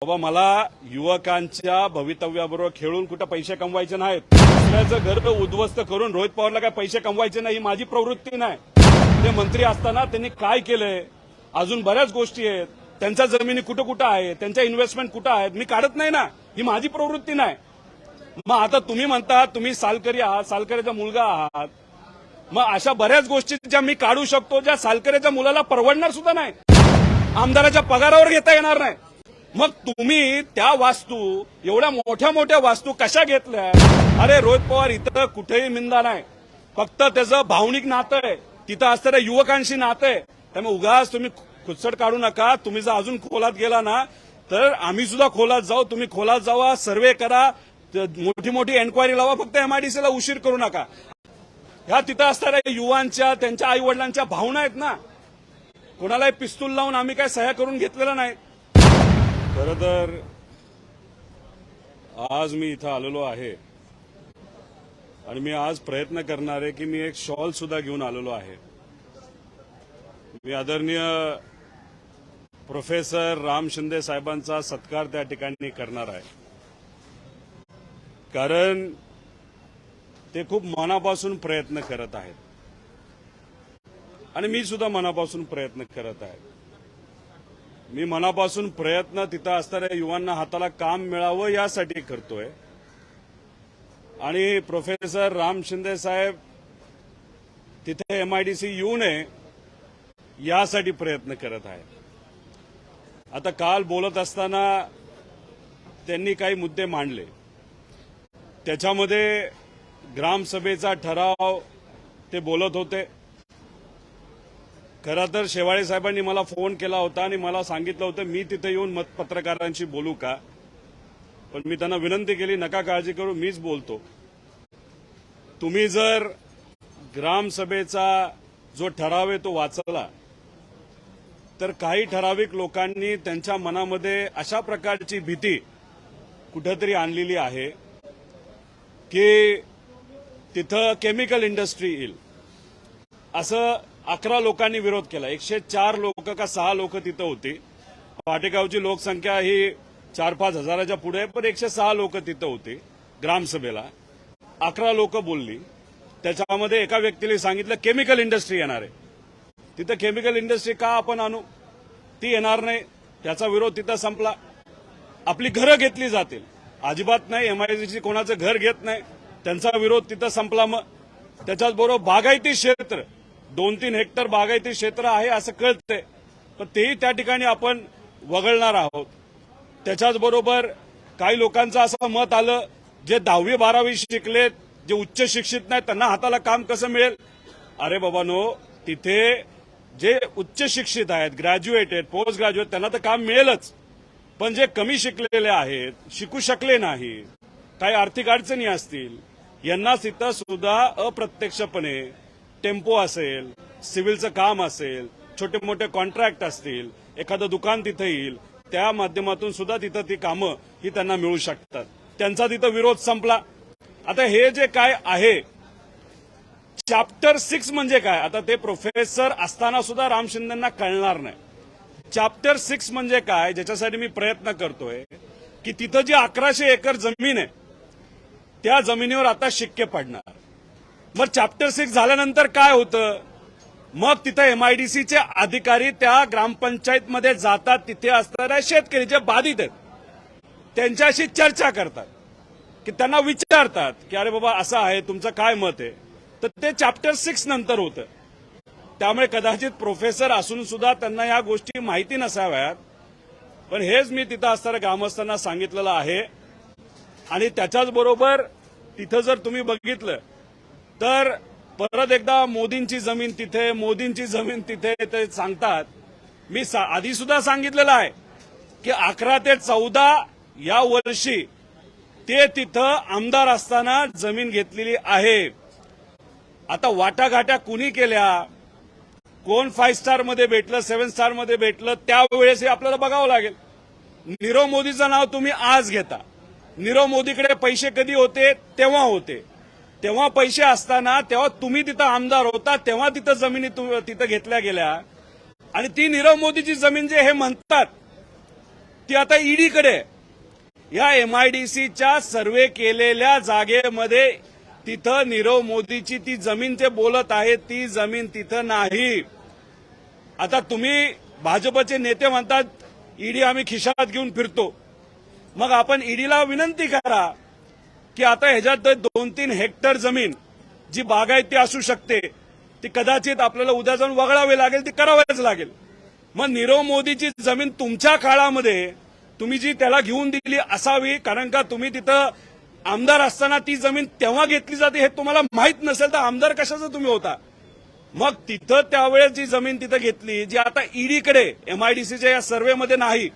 बाबा मला युवकांच्या भवितव्याबरोबर खेळून कुठं पैसे कमवायचे नाहीत. दुसऱ्याचं घर उद्ध्वस्त करून रोहित पवारला काय पैसे कमवायचे नाही ही माझी प्रवृत्ती नाही. ते मंत्री असताना त्यांनी काय केलंय, अजून बऱ्याच गोष्टी आहेत. त्यांच्या जमिनी कुठं कुठं आहे, त्यांच्या इन्व्हेस्टमेंट कुठं आहेत, मी काढत नाही ना. ही माझी प्रवृत्ती नाही. मग आता तुम्ही म्हणता तुम्ही सालकरी आहात, सालकरीचा मुलगा आहात. मग अशा बऱ्याच गोष्टी ज्या मी काढू शकतो, ज्या सालकरीच्या मुलाला परवडणार सुद्धा नाही, आमदाराच्या पगारावर घेता येणार नाही. मग तुम्ही त्या वास्तू, एवढ्या मोठ्या मोठ्या वास्तू कशा घेतल्या? अरे रोहित पवार इथं कुठेही मिंदा नाही, फक्त त्याचं भावनिक नातं आहे, तिथं असणाऱ्या युवकांशी नातं आहे. त्यामुळे उगाच तुम्ही खुचट काढू नका. तुम्ही जर अजून खोलात गेला ना तर आम्ही सुद्धा खोलात जाऊ. तुम्ही खोलात जावा, सर्व्हे करा, मोठी मोठी एन्क्वायरी लावा. फक्त एमआयडीसीला उशीर करू नका. ह्या तिथं असणाऱ्या युवांच्या, त्यांच्या आई वडिलांच्या भावना आहेत ना. कोणालाही पिस्तूल लावून आम्ही काय सह्या करून घेतलेलं नाही. खरं तर आज मी इथं आलेलो आहे आणि मी आज प्रयत्न करणार आहे की मी एक शॉल सुद्धा घेऊन आलेलो आहे. मी आदरणीय प्रोफेसर राम शिंदे साहेबांचा सत्कार त्या ठिकाणी करणार आहे, कारण ते खूप मनापासून प्रयत्न करत आहेत आणि मी सुद्धा मनापासून प्रयत्न करत आहे. मी मनापासून प्रयत्न तिथं असणाऱ्या युवांना हाताला काम मिळावं यासाठी करतोय आणि प्रोफेसर राम शिंदे साहेब तिथे एमआयडीसी येऊ नये यासाठी प्रयत्न करत आहे. आता काल बोलत असताना त्यांनी काही मुद्दे मांडले. त्याच्यामध्ये ग्रामसभेचा ठराव ते बोलत होते. खरं तर शेवाळे साहेबांनी मला फोन केला होता आणि मला सांगितलं होतं मी तिथे येऊन पत्रकारांशी बोलू का, पण मी त्यांना विनंती केली नका काळजी करू, मीच बोलतो. तुम्ही जर ग्रामसभेचा जो ठराव आहे तो वाचला तर काही ठराविक लोकांनी त्यांच्या मनामध्ये अशा प्रकारची भीती कुठेतरी आणलेली आहे की तिथं केमिकल इंडस्ट्री येईल. असं 11 लोकांनी विरोध केला. 104 लोक का 6 लोक तिथं होती. पाटेगावची लोकसंख्या ही 4-5 हजाराच्या पुढे आहे, पण 106 लोक तिथं होती ग्रामसभेला. 11 लोक बोलली. त्याच्यामध्ये एका व्यक्तीने सांगितलं केमिकल इंडस्ट्री येणार आहे. तिथं केमिकल इंडस्ट्री का आपण आणू, ती येणार नाही. त्याचा विरोध तिथं संपला. आपली घरं घेतली जातील, अजिबात नाही. एमआयडीसी कोणाचं घर घेत नाही, त्यांचा विरोध तिथं संपला. मग त्याच्याचबरोबर बागायती क्षेत्र, 2-3 हेक्टर बागायती क्षेत्र आहे असं कळतंय, पण तेही त्या ठिकाणी आपण वगळणार आहोत. त्याच्याचबरोबर काही लोकांचं असं मत आलं जे 10वी-12वी शिकलेत, जे उच्च शिक्षित नाहीत, त्यांना हाताला काम कसं मिळेल? अरे बाबांनो, तिथे जे उच्च शिक्षित आहेत, ग्रॅज्युएट आहेत, पोस्ट ग्रॅज्युएट, त्यांना तर काम मिळेलच. पण जे कमी शिकलेले आहेत, शिकू शकले नाही, काही आर्थिक अडचणी असतील, यांना तिथं सुद्धा अप्रत्यक्षपणे टेम्पो असेल, सिव्हिलचं काम असेल, छोटे मोठे कॉन्ट्रॅक्ट असतील, एखादं दुकान तिथं येईल, त्या माध्यमातून सुद्धा तिथं ती कामं ही त्यांना मिळू शकतात. त्यांचा तिथं विरोध संपला. आता हे जे काय आहे चॅप्टर 6 म्हणजे काय, आता ते प्रोफेसर असताना सुद्धा राम शिंदेंना कळणार नाही. चॅप्टर 6 म्हणजे काय, ज्याच्यासाठी मी प्रयत्न करतोय की तिथं जी 1100 एकर जमीन आहे त्या जमिनीवर आता शिक्के पडणार. मग चॅप्टर 6 झाल्यानंतर काय होतं, मग तिथं एमआयडीसीचे अधिकारी त्या ग्रामपंचायतमध्ये जातात. तिथे असणाऱ्या शेतकरी जे बाधित आहेत त्यांच्याशी चर्चा करतात, की त्यांना विचारतात की अरे बाबा असं आहे, तुमचं काय मत आहे. तर ते चॅप्टर 6 नंतर होतं. त्यामुळे कदाचित प्रोफेसर असून सुद्धा त्यांना ह्या गोष्टी माहिती नसाव्यात, पण हेच मी तिथं असणाऱ्या ग्रामस्थांना सांगितलेलं आहे. आणि त्याच्याचबरोबर तिथं जर तुम्ही बघितलं तर परत एकदा मोदींची जमीन तिथे, मोदींची जमीन तिथे ते सांगतात. मी आधी सुद्धा सांगितलेलं आहे की 11 ते 14 या वर्षी ते तिथं आमदार असताना जमीन घेतलेली आहे. आता वाटाघाट्या कुणी केल्या, कोण 5 स्टार मध्ये भेटलं, 7 स्टार मध्ये भेटलं, त्यावेळेस हे आपल्याला बघावं लागेल. नीरव मोदीचं नाव तुम्ही आज घेता. नीरव मोदीकडे पैसे कधी होते, तेव्हा होते. तेव्हा पैसे असताना तेव्हा तुम्ही तिथं आमदार होता, तेव्हा तिथं जमिनी तिथं घेतल्या गेल्या. आणि ती नीरव मोदीची जमीन जे हे म्हणतात ती आता ईडीकडे. या एमआयडीसीच्या सर्वे केलेल्या जागेमध्ये तिथं नीरव मोदीची ती जमीन ते बोलत आहेत, ती जमीन तिथं नाही. आता तुम्ही भाजपचे नेते म्हणतात ईडी आम्ही खिशात घेऊन फिरतो. मग आपण ईडीला विनंती करा की आता ह्याच्यात 2-3 हेक्टर जमीन जी बागायती असू शकते ती कदाचित आपल्याला उद्या जाऊन वगळावी लागेल, ती करावीच लागेल. मग नीरव मोदीची जमीन तुमच्या काळामध्ये तुम्ही जी त्याला घेऊन दिली असावी, कारण का तुम्ही तिथं आमदार असताना ती जमीन तेव्हा घेतली जाते हे तुम्हाला माहित नसेल तर आमदार कशाचं तुम्ही होता. मग तिथं त्यावेळेस जी जमीन तिथं घेतली जी आता ईडीकडे एमआयडीसीच्या या सर्वेमध्ये नाही,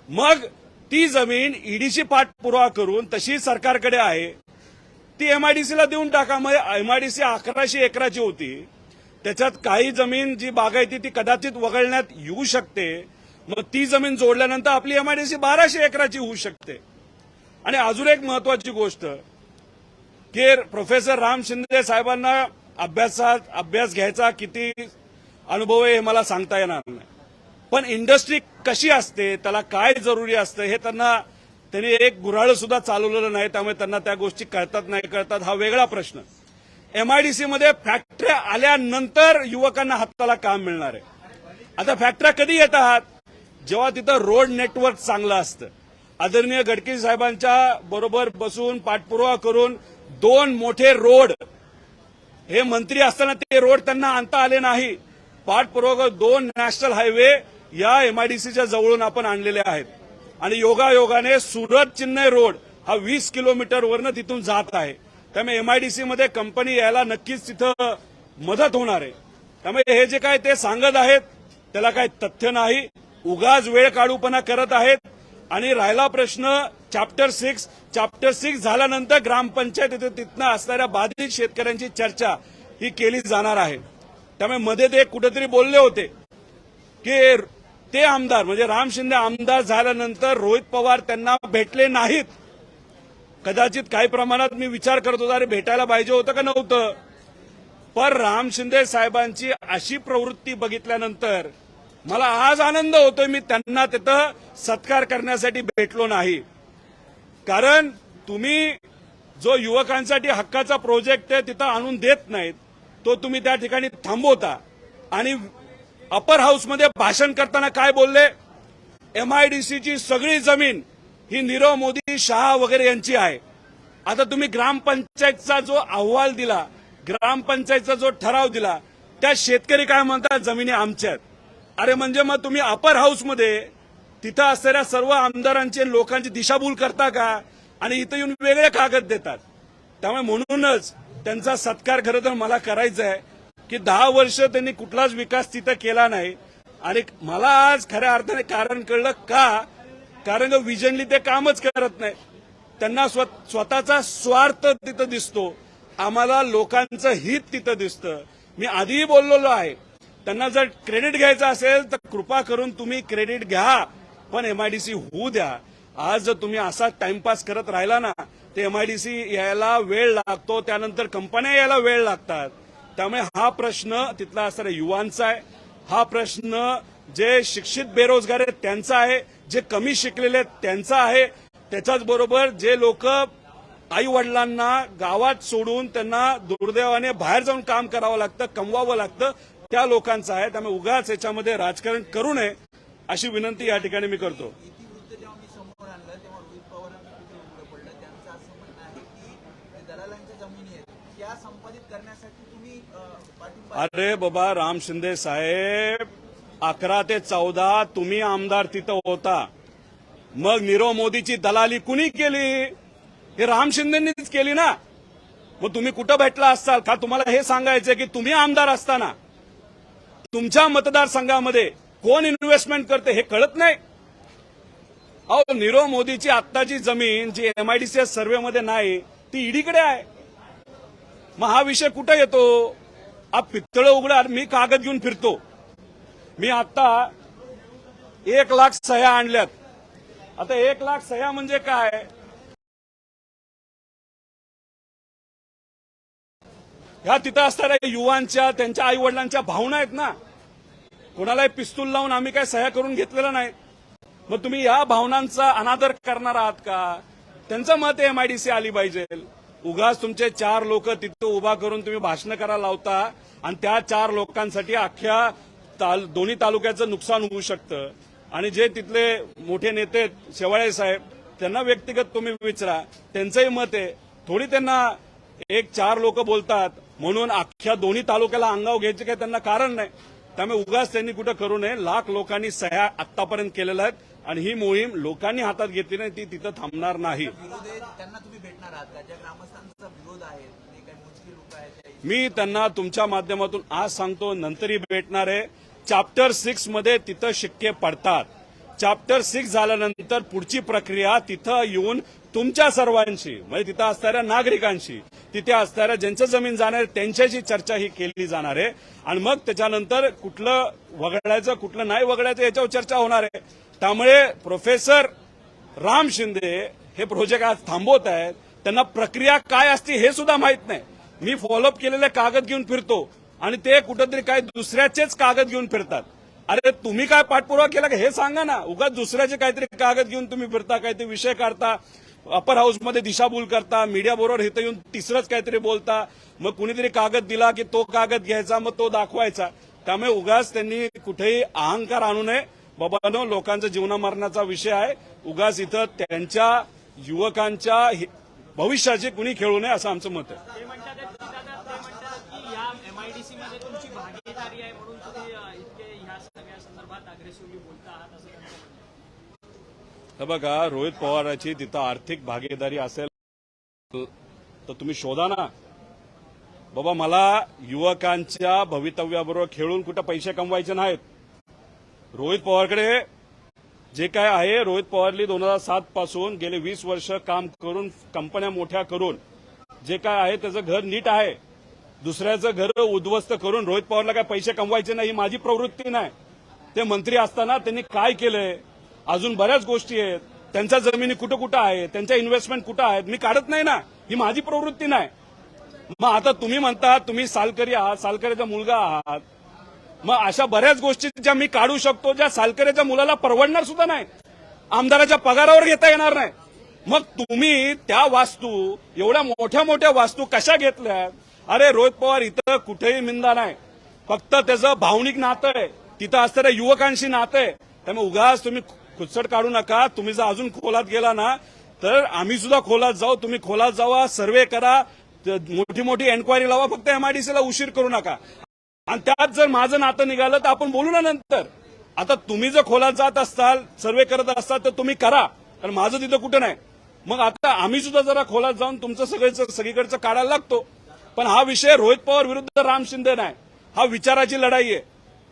मग ती जमीन ईडीची पाठपुरावा करून तशी सरकारकडे आहे ती एमआयडीसीला देऊन टाका. मग एमआयडीसी 1100 एकराची होती, त्याच्यात काही जमीन जी बागायती ती कदाचित वगळण्यात येऊ शकते. मग ती जमीन जोडल्यानंतर आपली एमआयडीसी 1200 एकराची होऊ शकते. आणि अजून एक महत्वाची गोष्ट की प्रोफेसर राम शिंदे साहेबांना अभ्यास घ्यायचा किती अनुभव आहे हे मला सांगता येणार नाही, पण इंडस्ट्री कशी असते, त्याला काय जरुरी असतं हे त्यांनी एक गुऱ्हाळ सुद्धा चालवलेलं नाही, त्यामुळे त्यांना त्या गोष्टी कळतात नाही कळतात हा वेगळा प्रश्न. एमआयडीसी मध्ये फॅक्टऱ्या आल्यानंतर युवकांना हाताला काम मिळणार आहे. आता फॅक्टऱ्या कधी येतात, जेव्हा तिथं रोड नेटवर्क चांगलं असतं. आदरणीय गडकरी साहेबांच्या बरोबर बसून पाठपुरावा करून 2 मोठे रोड, हे मंत्री असताना ते रोड त्यांना आणता आले नाही. पाठपुरावा 2 नॅशनल हायवे या एमआयडीसीच्या जवळून आपण आणलेले आहेत. आणि योगायोगाने सुरत चेन्नई रोड हा 20 किलोमीटरवरनं तिथून जात आहे. त्यामुळे एमआयडीसी मध्ये कंपनी यायला नक्कीच तिथं मदत होणार आहे. त्यामुळे हे जे काय ते सांगत आहेत त्याला काही तथ्य नाही, उगाच वेळ काढूपणा करत आहेत. आणि राहिला प्रश्न चॅप्टर 6 झाल्यानंतर ग्रामपंचायत तिथनं असणाऱ्या बाधित शेतकऱ्यांची चर्चा ही केली जाणार आहे. त्यामुळे मध्ये ते कुठेतरी बोलले होते की ते आमदार म्हणजे राम शिंदे आमदार झाल्यानंतर रोहित पवार त्यांना भेटले नाहीत. कदाचित काही प्रमाणात मी विचार करत होता अरे भेटायला पाहिजे होतं का नव्हतं, पण राम शिंदे साहेबांची अशी प्रवृत्ती बघितल्यानंतर मला आज आनंद होतोय मी त्यांना तिथं सत्कार करण्यासाठी भेटलो नाही. कारण तुम्ही जो युवकांसाठी हक्काचा प्रोजेक्ट आहे तिथं आणून देत नाहीत, तो तुम्ही त्या ठिकाणी थांबवता. आणि अपर हाऊसमध्ये भाषण करताना काय बोलले, एमआयडीसीची सगळी जमीन ही नीरव मोदी, शहा वगैरे यांची आहे. आता तुम्ही ग्रामपंचायतचा जो अहवाल दिला, ग्रामपंचायतचा जो ठराव दिला, त्या शेतकरी काय म्हणतात जमिनी आमच्या आहेत. अरे म्हणजे मग तुम्ही अपर हाऊसमध्ये तिथं असणाऱ्या सर्व आमदारांची लोकांची दिशाभूल करता का, आणि इथं येऊन वेगळे कागद देतात. त्यामुळे म्हणूनच त्यांचा सत्कार खरं तर मला करायचा आहे की 10 वर्ष त्यांनी कुठलाच विकास तिथं केला नाही. आणि मला आज खऱ्या अर्थाने कारण कळलं का, कारण विजनली ते कामच करत नाही. त्यांना स्वतःचा स्वार्थ तिथं दिसतो, आम्हाला लोकांचं हित तिथं दिसतं. मी आधीही बोललेलो आहे, त्यांना जर क्रेडिट घ्यायचं असेल तर कृपा करून तुम्ही क्रेडिट घ्या, पण एमआयडीसी होऊ द्या. आज जर तुम्ही असा टाइमपास करत राहिला ना ते एमआयडीसी यायला वेळ लागतो, त्यानंतर कंपन्या यायला वेळ लागतात. त्यामुळे हा प्रश्न तिथला असणाऱ्या युवांचा आहे, हा प्रश्न जे शिक्षित बेरोजगार आहेत त्यांचा आहे, जे कमी शिकलेले आहेत त्यांचा आहे. त्याच्याच बरोबर जे लोक आई वडिलांना गावात सोडून त्यांना दुर्दैवाने बाहेर जाऊन काम करावं लागतं, कमवावं लागतं, त्या लोकांचा आहे. त्यामुळे उगाच याच्यामध्ये राजकारण करू नये अशी विनंती या ठिकाणी मी करतो. अरे बाबा राम शिंदे साहेब, 11 ते 14 तुम्ही आमदार तिथं होता, मग नीरव मोदीची दलाली कुणी केली, हे राम शिंदेंनीच केली ना. मग तुम्ही कुठं भेटला असाल का, तुम्हाला हे सांगायचं की तुम्ही आमदार असताना तुमच्या मतदारसंघामध्ये कोण इन्व्हेस्टमेंट करते हे कळत नाही. अहो नीरव मोदीची आत्ताची जमीन जी एमआयडीसी सर्व्हेमध्ये नाही ती ईडीकडे आहे. मग हा विषय कुठे येतो, पितळ उघडा, मी कागद घेऊन फिरतो. मी आता 1 लाख सह्या आणल्यात. आता 1 लाख सह्या म्हणजे काय, ह्या तिथं असणाऱ्या युवांच्या त्यांच्या आई वडिलांच्या भावना आहेत ना. कोणालाही पिस्तूल लावून आम्ही काय सह्या करून घेतलेल्या नाही. मग तुम्ही या भावनांचा अनादर करणार आहात का? त्यांचं मत एमआयडीसी आली पाहिजे. उगाच तुमचे 4 लोक तिथं उभा करून तुम्ही भाषण करायला लावता आणि त्या 4 लोकांसाठी अख्ख्या दोन्ही तालुक्याचं नुकसान होऊ शकतं. आणि जे तिथले मोठे नेते शेवाळे साहेब त्यांना व्यक्तिगत तुम्ही विचारा, त्यांचंही मत आहे. थोडी त्यांना 4 लोक बोलतात म्हणून अख्ख्या दोन्ही तालुक्याला अंगावर घ्यायचे काही त्यांना कारण नाही. त्यामुळे उगाच त्यांनी कुठं करू नये. लाख लोकांनी सह्या आतापर्यंत केलेल्या आहेत आणि ही मोहीम लोकांनी हातात घेतली नाही, ती तिथं थांबणार नाही. त्यांना तुम्ही भेटणार आहात का? ज्या ग्रामस्थांचा विरोध आहे, जे काही मोजकी लोक आहेत, मी त्यांना तुमच्या माध्यमातून आज सांगतो, नंतरही भेटणार आहे. चॅप्टर 6 मध्ये तिथं शिक्के पडतात. चॅप्टर 6 झाल्यानंतर पुढची प्रक्रिया तिथं येऊन तुमच्या सर्वांशी म्हणजे तिथं असणाऱ्या नागरिकांशी, तिथे असणाऱ्या ज्यांचं जमीन जाणार त्यांच्याशी चर्चा ही केली जाणार आहे. आणि मग त्याच्यानंतर कुठलं वगळायचं कुठलं नाही वगळायचं याच्यावर चर्चा होणार आहे. त्यामुळे प्रोफेसर राम शिंदे हे प्रोजेक्ट आज थांबवत आहेत. त्यांना प्रक्रिया काय असते हे सुद्धा माहित नाही. मी फॉलोअप केलेले कागद घेऊन फिरतो आणि ते कुठेतरी काय दुसऱ्याचेच कागद घेऊन फिरतात. अरे तुम्ही काय पाठपुरावा केला का हे सांगा ना. उगाच दुसऱ्याचे काहीतरी कागद घेऊन तुम्ही फिरता, काहीतरी विषय काढता, अपर हाऊसमध्ये दिशाभूल करता, मीडिया बरोबर इथं येऊन तिसरंच काहीतरी बोलता. मग कुणीतरी कागद दिला की तो कागद घ्यायचा, मग तो दाखवायचा. त्यामुळे उगाच त्यांनी कुठेही अहंकार आणू नये. बाबांनो, लोकांचा जीवनामरणाचा विषय आहे. उगाच इथं त्यांच्या युवकांच्या भविष्याची कुणी खेळू नये असं आमचं मत आहे. ते म्हणतात की या एमआयडीसी मध्ये तुमची भागीदारी आहे म्हणून तुम्ही इतके ह्या सगळ्या संदर्भात अग्रेसिव्हली बोलता आहात असं त्यांचं म्हणणं आहे. हे बघा, रोहित पवारांची तिथं आर्थिक भागीदारी असेल तर तुम्ही शोधा ना. बाबा, मला युवकांच्या भवितव्याबरोबर खेळून कुठं पैसे कमवायचे नाहीत. रोहित पवारकडे जे काय आहे, रोहित पवारली 2007 पासून गेले 20 वर्ष काम करून कंपन्या मोठ्या करून जे काय आहे त्याचं घर नीट आहे. दुसऱ्याचं घर उद्ध्वस्त करून रोहित पवारला काय पैसे कमवायचे नाही ही माझी प्रवृत्ती नाही. ते मंत्री असताना त्यांनी काय केलंय, अजून बऱ्याच गोष्टी आहेत. त्यांच्या जमिनी कुठं कुठं आहे, त्यांच्या इन्व्हेस्टमेंट कुठं आहेत, मी काढत नाही ना. ही माझी प्रवृत्ती नाही. मग आता तुम्ही म्हणता तुम्ही सालकरी आहात, सालकरीचा मुलगा आहात. मग अशा बऱ्याच गोष्टी ज्या मी काढू शकतो, ज्या सालकरीच्या मुलाला परवडणार सुद्धा नाही, आमदाराच्या पगारावर घेता येणार नाही. मग तुम्ही त्या वास्तू, एवढ्या मोठ्या मोठ्या वास्तू कशा घेतल्या? अरे रोहित पवार इथं कुठेही निंदा नाही, फक्त त्याचं भावनिक नातं आहे, तिथं असणाऱ्या युवकांशी नातं आहे. त्यामुळे उगाच तुम्ही खुचट काढू नका. तुम्ही जर अजून खोलात गेला ना तर आम्ही सुद्धा खोलात जाऊ. तुम्ही खोलात जावा, सर्व्हे करा, मोठी मोठी एन्क्वायरी लावा. फक्त एमआयडीसीला उशीर करू नका. आणि त्यात जर माझं नातं निघालं तर आपण बोलू ना नंतर. आता तुम्ही जर खोलात जात असताल, सर्व्हे करत असताल तर तुम्ही करा, कारण माझं तिथं कुठं नाही. मग आता आम्ही सुद्धा जरा खोलात जाऊन तुमचं सगळीकडचं काढायला लागतो. पण हा विषय रोहित पवार विरुद्ध राम शिंदे नाही, हा विचाराची लढाई आहे.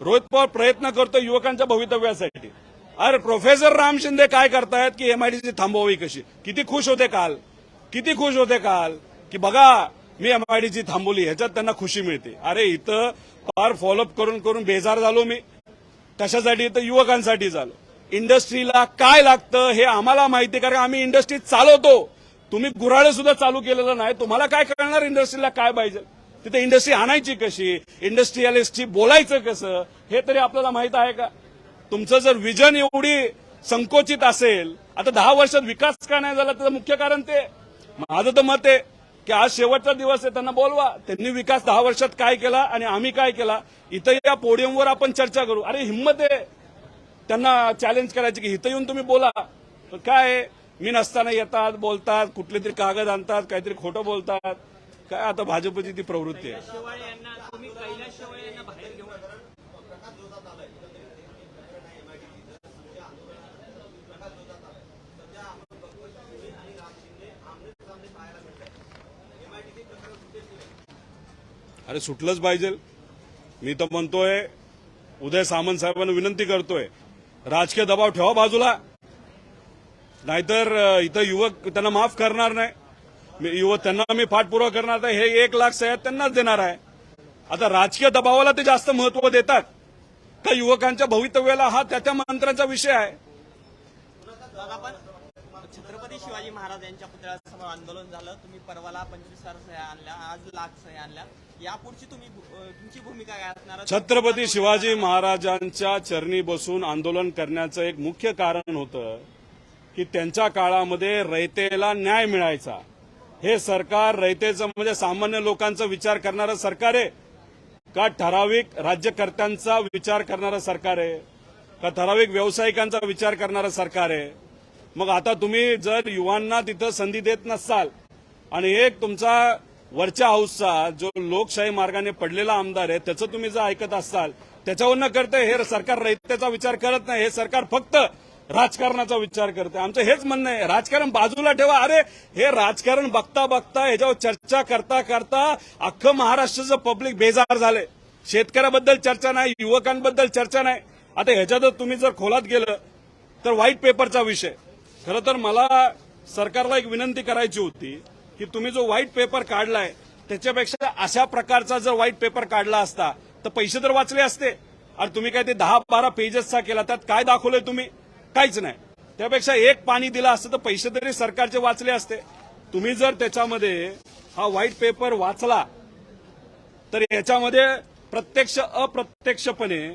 रोहित पवार प्रयत्न करतो युवकांच्या भवितव्यासाठी. अरे प्रोफेसर राम शिंदे काय करतायत की एमआयडीसी थांबवावी कशी. किती खुश होते काल की बघा मी एमआयडीसी थांबवली, ह्याच्यात त्यांना खुशी मिळते. अरे इथं फार फॉलोअप करून करून बेजार झालो मी. कशासाठी? तर युवकांसाठी झालो. इंडस्ट्रीला काय लागतं हे आम्हाला माहिती, कारण आम्ही इंडस्ट्री चालवतो. तुम्ही गुऱ्हाळे सुद्धा चालू केलेलं नाही. तुम्हाला काय कळणार इंडस्ट्रीला काय पाहिजे, तिथे इंडस्ट्री आणायची कशी, इंडस्ट्रीयलिस्टशी बोलायचं कसं, हे तरी आपल्याला माहित आहे का? तुमचं जर विजन एवढी संकोचित असेल, आता 10 वर्षात विकास का नाही झाला त्याचं मुख्य कारण ते. माझं तर मत आहे की आज शेवटचा दिवस आहे, त्यांना बोलवा. त्यांनी विकास 10 वर्षात काय केला आणि आम्ही काय केला, इथं या पोडियमवर आपण चर्चा करू. अरे हिंमत आहे त्यांना चॅलेंज करायची की इथं येऊन तुम्ही बोला. पण काय मी नसताना येतात, बोलतात, कुठले तरी कागद आणतात, काहीतरी खोटं बोलतात. काय आता भाजपची ती प्रवृत्ती आहे. शेवाळे यांना तुम्ही कैलास शेवाळे यांना बाहेर घेऊन अरे सुटलंच पाहिजे. मी तर म्हणतोय, उदय सामंत साहेबांना विनंती करतोय, राजकीय दबाव ठेवा बाजूला, नाहीतर इथं युवक त्यांना माफ करणार नाही. त्यांना मी पाठपुरावा करणार नाही. हे 1 लाख सह्या त्यांनाच देणार आहे. आता राजकीय दबावाला ते जास्त महत्व देतात का युवकांच्या भवितव्याला? हा त्या मंत्र्यांचा विषय आहे. आपण छत्रपती शिवाजी महाराज यांच्या पुतळ्यासमोर आंदोलन झालं. तुम्ही परवाला 25,000 सह्या आणल्या, आज लाख सह्या आणल्या. यापुढची तुमची भूमिका काय असणार? छत्रपती शिवाजी महाराजांच्या चरणी बसून आंदोलन करण्याचं एक मुख्य कारण होतं की त्यांच्या काळामध्ये रयतेला न्याय मिळायचा. हे सरकार रयतेचं म्हणजे सामान्य लोकांचा विचार करणारं सरकार आहे का ठराविक राज्यकर्त्यांचा विचार करणारं सरकार आहे का ठराविक व्यावसायिकांचा विचार करणारं सरकार आहे? मग आता तुम्ही जर युवांना तिथं संधी देत नसाल आणि एक तुमचा वरच्या हाऊसचा जो लोकशाही मार्गाने पडलेला आमदार आहे त्याचं तुम्ही जर ऐकत असाल त्याच्यावर न करते हे सरकार रयतेचा विचार करत नाही. हे सरकार फक्त राजकारणाचा विचार करते. आमचं हेच म्हणणं आहे, राजकारण बाजूला ठेवा. अरे हे राजकारण बघता बघता ह्याच्यावर चर्चा करता करता अख्खं महाराष्ट्राचं पब्लिक बेजार झालंय. शेतकऱ्याबद्दल चर्चा नाही, युवकांबद्दल चर्चा नाही. आता ह्याच्यात तुम्ही जर खोलात गेलं तर व्हाईट पेपरचा विषय. खरं तर मला सरकारला एक विनंती करायची होती की तुम्ही जो व्हाईट पेपर काढलाय त्याच्यापेक्षा अशा प्रकारचा जर व्हाईट पेपर काढला असता तर पैसे तर वाचले असते. अरे तुम्ही काय ते 10-12 पेजेसचा केला, त्यात काय दाखवलंय तुम्ही? काहीच नाही. त्यापेक्षा एक पाणी दिलं असतं तर पैसे तरी सरकारचे वाचले असते. तुम्ही जर त्याच्यामध्ये हा व्हाईट पेपर वाचला तर याच्यामध्ये प्रत्यक्ष अप्रत्यक्षपणे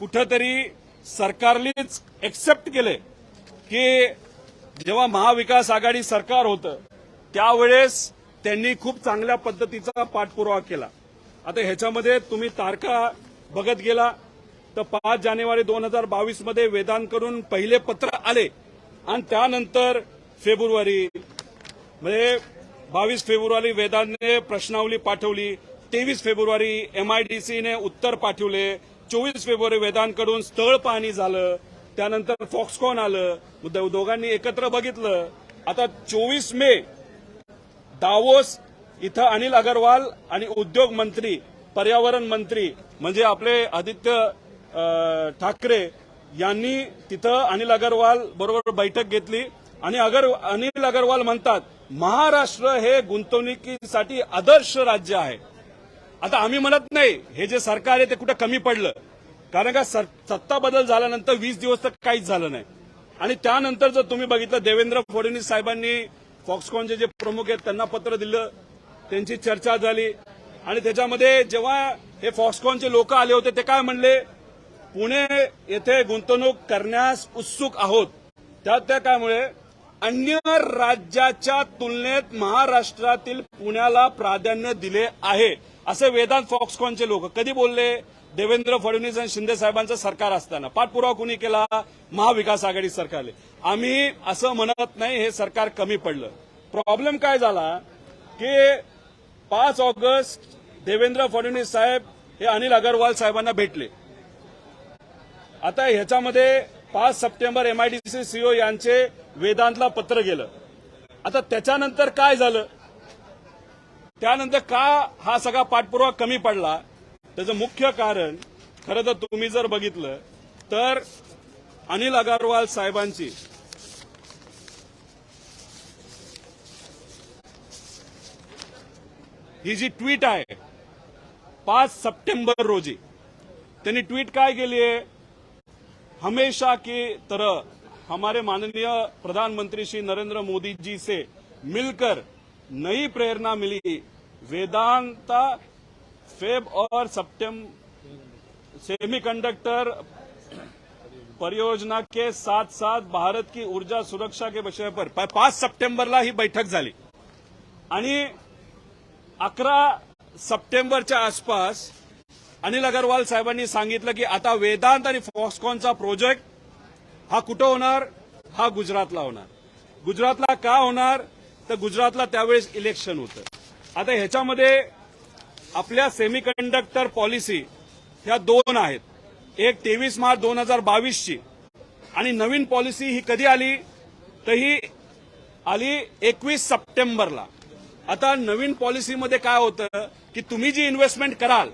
कुठंतरी सरकारनेच एक्सेप्ट केले की जेव्हा महाविकास आघाडी सरकार होतं त्यावेळेस त्यांनी खूप चांगल्या पद्धतीचा पाठपुरावा केला. आता ह्याच्यामध्ये तुम्ही तारखा बघत गेला तर 5 जानेवारी 2022 मध्ये वेदांकडून पहिले पत्र आले आणि त्यानंतर फेब्रुवारी म्हणजे 22 फेब्रुवारी वेदांतने प्रश्नावली पाठवली, 23 फेब्रुवारी MIDCने उत्तर पाठवले, 24 फेब्रुवारी वेदांकडून स्थळ पाहणी झालं, त्यानंतर फॉक्सकॉन आलं, दोघांनी एकत्र बघितलं. आता 24 मे दावोस इथं अनिल अगरवाल आणि उद्योग मंत्री पर्यावरण मंत्री म्हणजे आपले आदित्य ठाकरे यांनी तिथं अनिल अगरवाल बरोबर बैठक घेतली आणि अनिल अगरवाल म्हणतात महाराष्ट्र हे गुंतवणुकीसाठी आदर्श राज्य आहे. आता आम्ही म्हणत नाही हे जे सरकार आहे ते कुठं कमी पडलं, कारण का सत्ता बदल झाल्यानंतर 20 दिवस तर काहीच झालं नाही. आणि त्यानंतर जर तुम्ही बघितलं देवेंद्र फडणवीस साहेबांनी फॉक्सकॉनचे जे प्रमुख आहेत त्यांना पत्र दिलं, त्यांची चर्चा झाली आणि त्याच्यामध्ये जेव्हा हे फॉक्सकॉनचे लोक आले होते ते काय म्हणले, पुणे येथे गुंतवणूक करण्यास उत्सुक आहोत. त्या त्यामुळे अन्य राज्याच्या तुलनेत महाराष्ट्रातील पुण्याला प्राधान्य दिले आहे असे वेदांत फॉक्सकॉनचे लोक कधी बोलले? देवेंद्र फडणवीस आणि शिंदे साहेबांचं सरकार असताना. पाठपुरावा कुणी केला? महाविकास आघाडी सरकारने. आम्ही असं म्हणत नाही हे सरकार कमी पडलं. प्रॉब्लेम काय झाला की 5 ऑगस्ट देवेंद्र फडणवीस साहेब हे अनिल अगरवाल साहेबांना भेटले. आता ह्याच्यामध्ये 5 सप्टेंबर MIDC CEO यांचे वेदांतला पत्र गेलं. आता त्याच्यानंतर काय झालं, त्यानंतर का हा सगळा पाठपुरावा कमी पडला? त्याचं मुख्य कारण खरं तर तुम्ही जर बघितलं तर अनिल अगरवाल साहेबांची ही जी ट्वीट आहे 5 सप्टेंबर रोजी त्यांनी ट्वीट काय केली आहे, हमेशा की तरह हमारे माननीय प्रधानमंत्री श्री नरेंद्र मोदी जी से मिलकर नई प्रेरणा मिली. वेदांता फेब और सितंबर सेमीकंडक्टर परियोजना के साथ साथ भारत की ऊर्जा सुरक्षा के विषय पर 5 सप्टेंबरला ही बैठक झाली आणि 11 सप्टेंबरच्या आसपास अनिल अगरवाल साहेबांनी सांगितलं की आता वेदांत आणि फॉक्सकॉनचा प्रोजेक्ट हा कुठं होणार? हा गुजरातला होणार. गुजरातला का होणार? तर गुजरातला त्यावेळेस इलेक्शन होतं. आता ह्याच्यामध्ये आपल्या सेमीकंडक्टर पॉलिसी ह्या 2 आहेत. एक 23 मार्च 2022ची आणि नवीन पॉलिसी ही कधी आली तर ही आली 21 सप्टेंबरला. आता नवीन पॉलिसीमध्ये काय होतं की तुम्ही जी इन्व्हेस्टमेंट कराल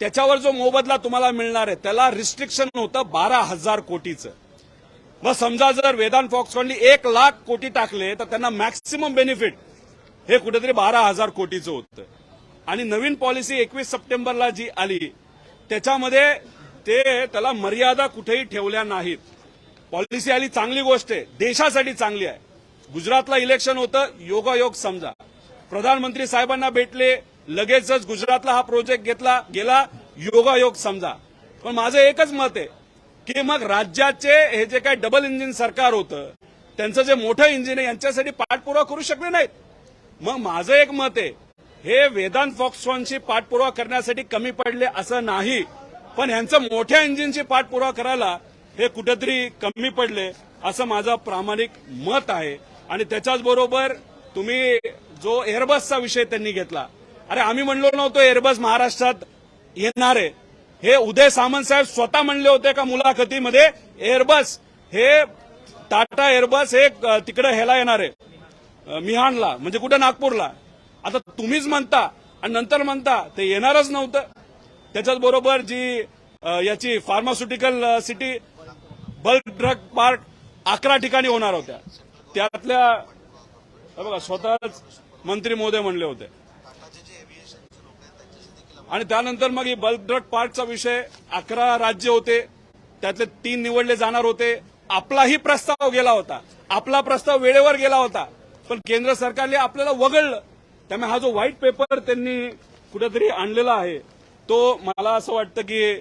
त्याच्यावर जो मोबदला तुम्हाला मिळणार आहे त्याला रिस्ट्रिक्शन होतं 12,000 कोटीचं. मग समजा जर वेदांत फॉक्सकॉननी 1 लाख कोटी टाकले तर त्यांना मॅक्सिमम बेनिफिट हे कुठेतरी 12,000 कोटीचं होतं. आणि नवीन पॉलिसी 21 सप्टेंबरला जी आली त्याच्यामध्ये त्याला मर्यादा कुठेही ठेवल्या नाहीत. पॉलिसी आली, चांगली गोष्ट आहे, देशासाठी चांगली आहे. गुजरातला इलेक्शन होतं, योगायोग समजा. प्रधानमंत्री साहेबांना भेटले, लगेचच गुजरातला हा प्रोजेक्ट घेतला गेला, योगायोग समजा. पण माझं एकच मत आहे की मग राज्याचे हे जे काही डबल इंजिन सरकार होतं, त्यांचं जे मोठं इंजिन आहे यांच्यासाठी पाठपुरावा करू शकले नाहीत. मग माझं एक मत आहे, हे वेदांत फॉक्सकॉनची पाठपुरावा करण्यासाठी कमी पडले असं नाही, पण ह्यांचं मोठ्या इंजिनची पाठपुरावा करायला हे कुठेतरी कमी पडले असं माझं प्रामाणिक मत आहे. आणि त्याच्याच बरोबर तुम्ही जो एअरबसचा विषय त्यांनी घेतला, अरे आम्ही म्हणलो नव्हतो एअरबस महाराष्ट्रात येणार आहे. हे उदय सामंत साहेब स्वतः म्हणले होते का मुलाखतीमध्ये एअरबस हे टाटा एअरबस हे तिकडे ह्याला येणार आहे मिहानला, म्हणजे कुठे नागपूरला. आता तुम्हीच म्हणता आणि नंतर म्हणता ते येणारच नव्हतं. त्याच्याच बरोबर जी याची pharmaceutical city bulk drug park 11 ठिकाणी होणार होत्या, त्यातल्या बघा स्वतःच मंत्री महोदय म्हणले होते. आणि त्यानंतर मग ही बल्क ड्रग पार्कचा विषय 11 राज्य होते, त्यातले 3 निवडले जाणार होते. आपलाही प्रस्ताव गेला होता, आपला प्रस्ताव वेळेवर गेला होता, पण केंद्र सरकारने आपल्याला वगळलं. त्यामुळे हा जो व्हाईट पेपर त्यांनी कुठेतरी आणलेला आहे तो मला असं वाटतं की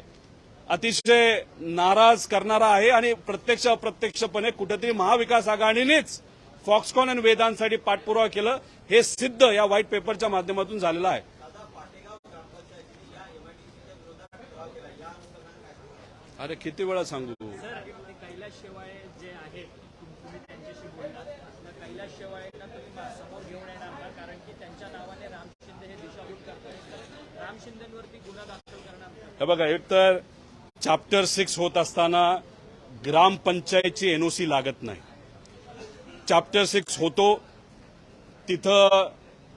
अतिशय नाराज करणारा आहे. आणि प्रत्यक्ष अप्रत्यक्षपणे कुठेतरी महाविकास आघाडीनेच फॉक्सकॉन आणि वेदांसाठी पाठपुरावा केलं हे सिद्ध या व्हाईट पेपरच्या माध्यमातून झालेलं आहे. अरे किती वेळा सांगू, सर ते कैलास शेवाळे जे आहेत तुम्ही त्यांच्याशी बोललात, तर कैलास शेवाळेंना तुम्ही समोर घेऊन येणार का? कारण की त्यांच्या नावाने राम शिंदे हे दिशाभूल करतात, राम शिंदेवरती गुन्हा दाखल करणार का? हे बघा, एक तर चॅप्टर 6 होत असताना ग्रामपंचायतची एनओसी लागत नाही. चॅप्टर 6 होतो तिथं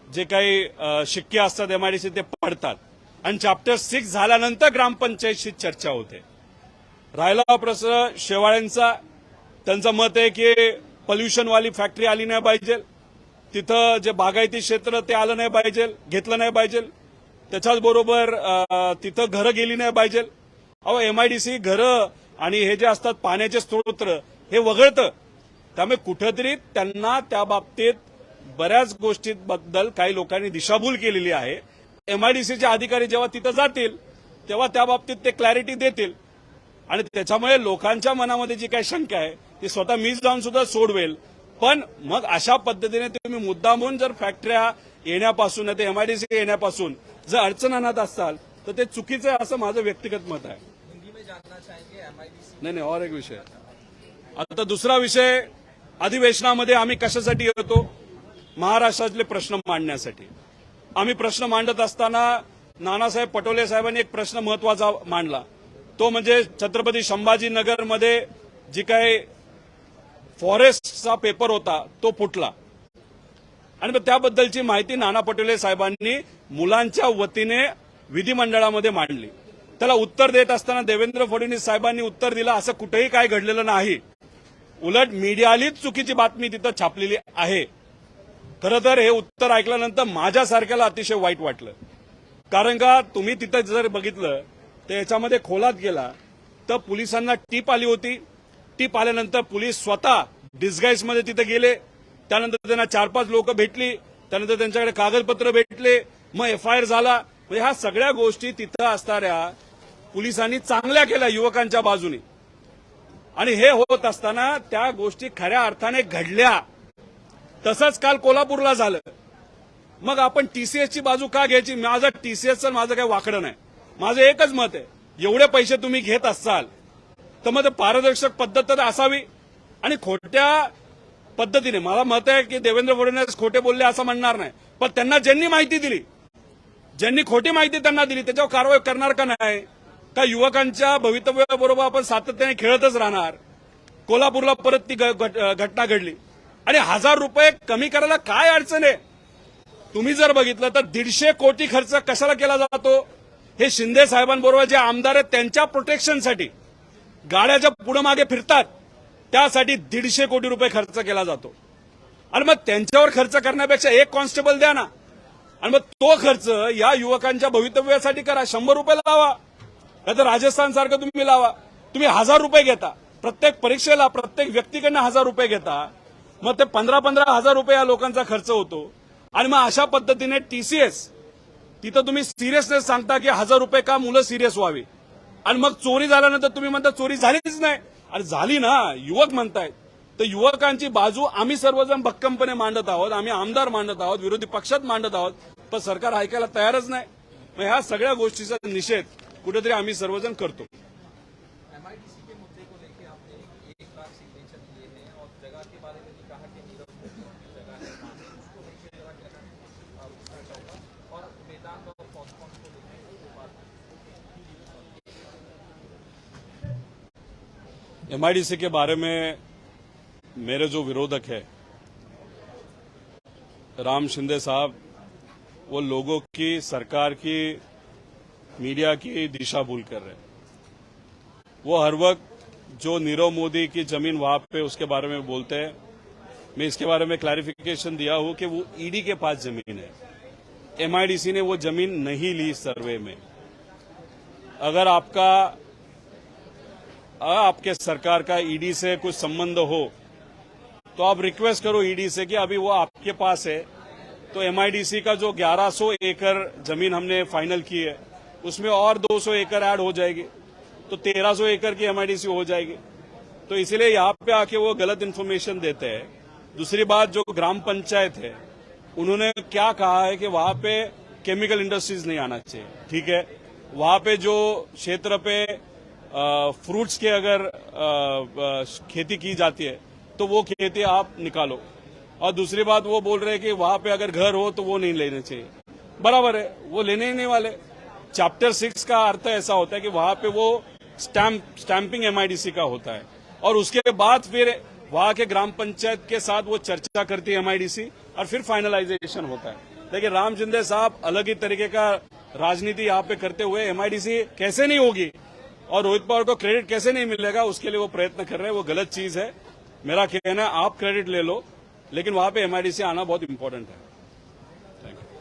जे काही शिक्के असतात एमआयडीसी ते पडतात आणि चॅप्टर 6 झाल्यानंतर ग्रामपंचायतशी चर्चा होते. राहिला प्रश्न शेवाळ्यांचा, त्यांचं मत आहे की पोल्युशनवाली फॅक्टरी आली नाही पाहिजे, तिथं जे बागायती क्षेत्र ते आलं नाही पाहिजे, घेतलं नाही पाहिजे. त्याच्याच बरोबर तिथं घरं गेली नाही पाहिजे. अहो एमआयडीसी घरं आणि हे जे असतात पाण्याचे स्रोत हे वगळतं. त्यामुळे कुठेतरी त्यांना त्या बाबतीत बऱ्याच गोष्टींबद्दल काही लोकांनी दिशाभूल केलेली आहे. एमआयडीसीचे अधिकारी जेव्हा तिथं जातील तेव्हा त्या बाबतीत ते क्लॅरिटी देतील. आणि त्याच्यामुळे लोकांच्या मनामध्ये जी काही शंका आहे ती स्वतः मीच जाऊन सुद्धा सोडवेल. पण मग अशा पद्धतीने तुम्ही मुद्दामून जर फॅक्टऱ्या येण्यापासून ते एमआयडीसी येण्यापासून जर अडचण आणत असाल तर ते चुकीचं आहे असं माझं व्यक्तिगत मत आहे. नाही और एक विषय, आता दुसरा विषय, अधिवेशनामध्ये आम्ही कशासाठी येतो? महाराष्ट्रातले प्रश्न मांडण्यासाठी. आम्ही प्रश्न मांडत असताना नानासाहेब पटोले साहेबांनी एक प्रश्न महत्वाचा मांडला, तो म्हणजे छत्रपती संभाजीनगरमध्ये जी काही फॉरेस्टचा पेपर होता तो फुटला. आणि मग त्याबद्दलची माहिती नाना पटोले साहेबांनी मुलांच्या वतीने विधिमंडळामध्ये मांडली. त्याला उत्तर देत असताना देवेंद्र फडणवीस साहेबांनी उत्तर दिलं असं कुठेही काय घडलेलं नाही, उलट मीडियालीच चुकीची बातमी तिथं छापलेली आहे. खरं तर हे उत्तर ऐकल्यानंतर माझ्यासारख्याला अतिशय वाईट वाटलं. कारण का तुम्ही तिथं जर बघितलं तर याच्यामध्ये खोलात गेला तर पोलिसांना टीप आली होती. टीप आल्यानंतर पोलीस स्वतः डिस्गाईजमध्ये तिथे गेले. त्यानंतर त्यांना 4-5 लोक भेटली, त्यानंतर त्यांच्याकडे कागदपत्र भेटले, मग एफआयआर झाला. म्हणजे ह्या सगळ्या गोष्टी तिथं असणाऱ्या पोलिसांनी चांगल्या केल्या युवकांच्या बाजूने. आणि हे होत असताना त्या गोष्टी खऱ्या अर्थाने घडल्या. तसंच काल कोल्हापूरला झालं. मग आपण टीसीएसची बाजू का घ्यायची? माझं टीसीएसचं माझं काही वाकडं नाही. माझं एकच मत आहे, एवढे पैसे तुम्ही घेत असाल तर मग पारदर्शक पद्धत तर असावी. आणि खोट्या पद्धतीने मला मत आहे की देवेंद्र फडणवीस खोटे बोलले असं म्हणणार नाही, पण त्यांना ज्यांनी माहिती दिली, ज्यांनी खोटी माहिती त्यांना दिली त्याच्यावर कारवाई करणार का नाही? का युवकांच्या भवितव्याबरोबर आपण सातत्याने खेळतच राहणार? कोल्हापूरला परत ती घटना घडली आणि 1000 रुपये कमी करायला काय अडचण आहे? तुम्ही जर बघितलं तर 150 कोटी खर्च कशाला केला जातो? हे शिंदे साहेबांबरोबर जे आमदार आहेत त्यांच्या प्रोटेक्शनसाठी गाड्या ज्या पुढे मागे फिरतात त्यासाठी 150 कोटी रुपये खर्च केला जातो. आणि मग त्यांच्यावर खर्च करण्यापेक्षा एक कॉन्स्टेबल द्या ना, आणि मग तो खर्च या युवकांच्या भवितव्यासाठी करा. 100 रुपये लावा, नाही तर राजस्थान सारखं तुम्ही लावा. तुम्ही 1000 रुपये घेता प्रत्येक परीक्षेला, प्रत्येक व्यक्तीकडनं 1000 रुपये घेता, मग ते 15-15 हजार रुपये या लोकांचा खर्च होतो. आणि मग अशा पद्धतीने टीसीएस तिथं तुम्ही सिरियसनेस सांगता की 1000 रुपये का मुलं सिरियस व्हावी, आणि मग चोरी झाल्यानंतर तुम्ही म्हणता चोरी झालीच नाही. अरे झाली ना, युवक म्हणतायत. तर युवकांची बाजू आम्ही सर्वजण भक्कमपणे मांडत आहोत, आम्ही आमदार मांडत आहोत, विरोधी पक्षात मांडत आहोत, पण सरकार ऐकायला तयारच नाही. मग ह्या सगळ्या गोष्टीचा निषेध कुठेतरी आम्ही सर्वजण करतो. एमआईडीसी के मुद्दे को लेकर आपने 1 लाख सिग्नेचर लिए हैं और जगह के बारे में भी कहा कि नीरव मोदी की जगह है, उसको लेकर जरा कहना पूछना चाहूंगा, और वेदांत और फॉस्फॉन को लेकर बात एमआईडीसी के बारे में मेरे जो विरोधक है राम शिंदे साहब, वो लोगों की, सरकार की, मीडिया की दिशा भूल कर रहे हैं. वो हर वक्त जो नीरव मोदी की जमीन वहां पे उसके बारे में बोलते हैं. मैं इसके बारे में क्लैरिफिकेशन दिया हूं कि वो ईडी के पास जमीन है, एमआईडीसी ने वो जमीन नहीं ली सर्वे में. अगर आपके सरकार का ईडी से कुछ संबंध हो तो आप रिक्वेस्ट करो ईडी से कि अभी वो आपके पास है, तो एमआईडीसी का जो 1100 एकड़ जमीन हमने फाइनल की है उसमें और 200 एकड़ ऐड हो जाएगी, तो 1300 एकड़ की एमआईडीसी हो जाएगी. तो इसलिए यहाँ पे आके वो गलत इन्फॉर्मेशन देते हैं. दूसरी बात, जो ग्राम पंचायत है उन्होंने क्या कहा है कि वहां पे केमिकल इंडस्ट्रीज नहीं आना चाहिए. ठीक है, वहां पे जो क्षेत्र पे फ्रूट्स के अगर खेती की जाती है तो वो खेती आप निकालो. और दूसरी बात, वो बोल रहे हैं कि वहां पे अगर घर हो तो वो नहीं लेने चाहिए. बराबर है, वो लेने ही नहीं वाले. चैप्टर 6 का अर्थ ऐसा होता है कि वहां पे वो स्टैंपिंग एमआईडीसी का होता है, और उसके बाद फिर वहां के ग्राम पंचायत के साथ वो चर्चा करती है एमआईडीसी, और फिर फाइनलाइजेशन होता है. लेकिन राम शिंदे साहब अलग ही तरीके का राजनीति यहाँ पे करते हुए एमआईडीसी कैसे नहीं होगी और रोहित पवार को क्रेडिट कैसे नहीं मिलेगा, उसके लिए वो प्रयत्न कर रहे हैं. वो गलत चीज है. मेरा कहना है आप क्रेडिट ले लो, लेकिन वहां पे एमआईडीसी आना बहुत इंपॉर्टेंट है. Thank you.